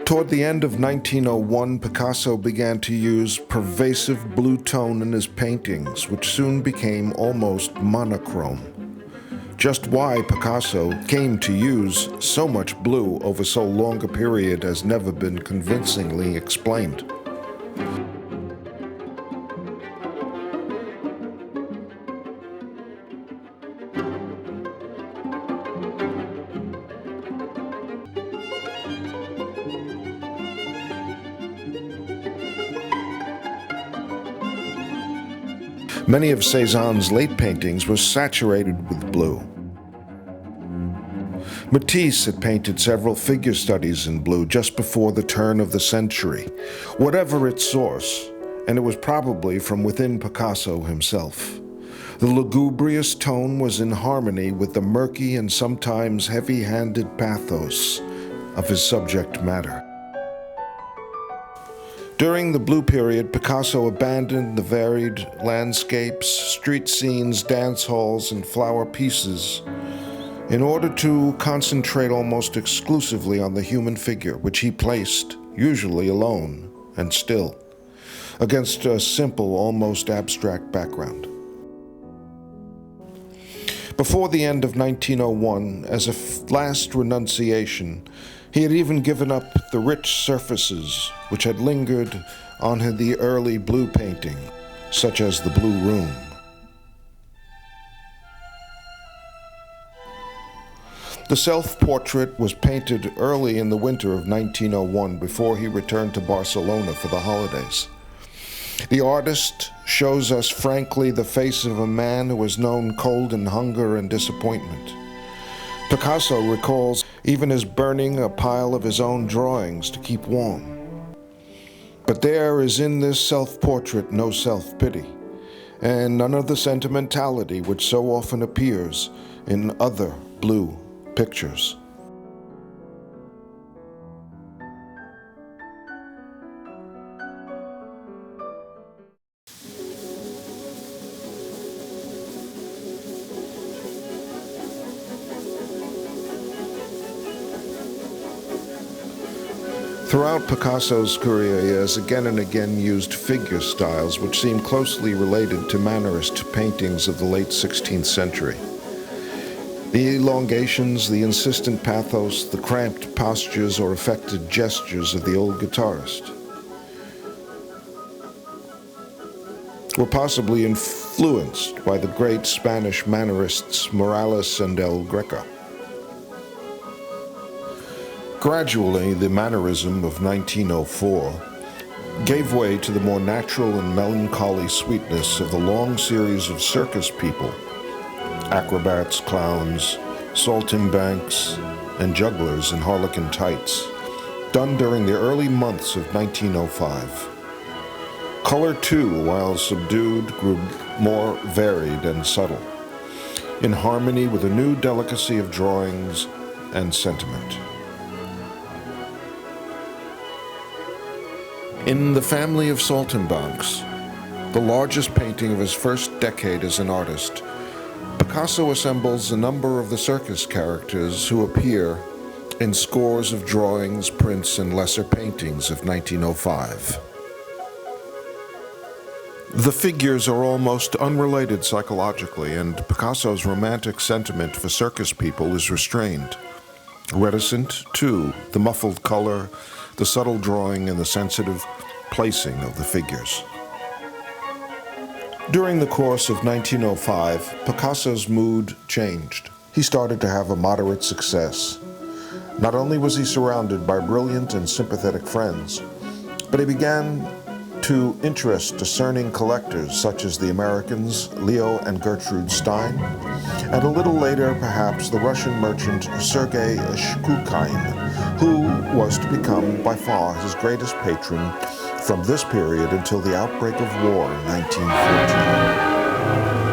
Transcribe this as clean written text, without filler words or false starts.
Toward the end of 1901, Picasso began to use pervasive blue tone in his paintings, which soon became almost monochrome. Just why Picasso came to use so much blue over so long a period has never been convincingly explained. Many of Cézanne's late paintings were saturated with blue. Matisse had painted several figure studies in blue just before the turn of the century, whatever its source, and it was probably from within Picasso himself. The lugubrious tone was in harmony with the murky and sometimes heavy-handed pathos of his subject matter. During the Blue period, Picasso abandoned the varied landscapes, street scenes, dance halls, and flower pieces in order to concentrate almost exclusively on the human figure, which he placed, usually alone and still, against a simple, almost abstract background. Before the end of 1901, as a last renunciation, he had even given up the rich surfaces which had lingered on the early blue painting, such as the Blue Room. The self-portrait was painted early in the winter of 1901 before he returned to Barcelona for the holidays. The artist shows us frankly the face of a man who has known cold and hunger and disappointment. Picasso recalls even as burning a pile of his own drawings to keep warm. But there is in this self-portrait no self-pity, and none of the sentimentality which so often appears in other blue pictures. Throughout Picasso's career, he has again and again used figure styles which seem closely related to Mannerist paintings of the late 16th century. The elongations, the insistent pathos, the cramped postures or affected gestures of the old guitarist were possibly influenced by the great Spanish Mannerists Morales and El Greco. Gradually, the Mannerism of 1904 gave way to the more natural and melancholy sweetness of the long series of circus people, acrobats, clowns, saltimbanques, and jugglers in harlequin tights, done during the early months of 1905. Color, too, while subdued, grew more varied and subtle, in harmony with a new delicacy of drawings and sentiment. In The Family of Saltimbanques, the largest painting of his first decade as an artist, Picasso assembles a number of the circus characters who appear in scores of drawings, prints, and lesser paintings of 1905. The figures are almost unrelated psychologically, and Picasso's romantic sentiment for circus people is restrained. Reticent, too, the muffled color, the subtle drawing, and the sensitive placing of the figures. During the course of 1905, Picasso's mood changed. He started to have a moderate success. Not only was he surrounded by brilliant and sympathetic friends, but he began to interest discerning collectors such as the Americans Leo and Gertrude Stein, and a little later perhaps the Russian merchant Sergei Shkukin, who was to become by far his greatest patron from this period until the outbreak of war in 1914.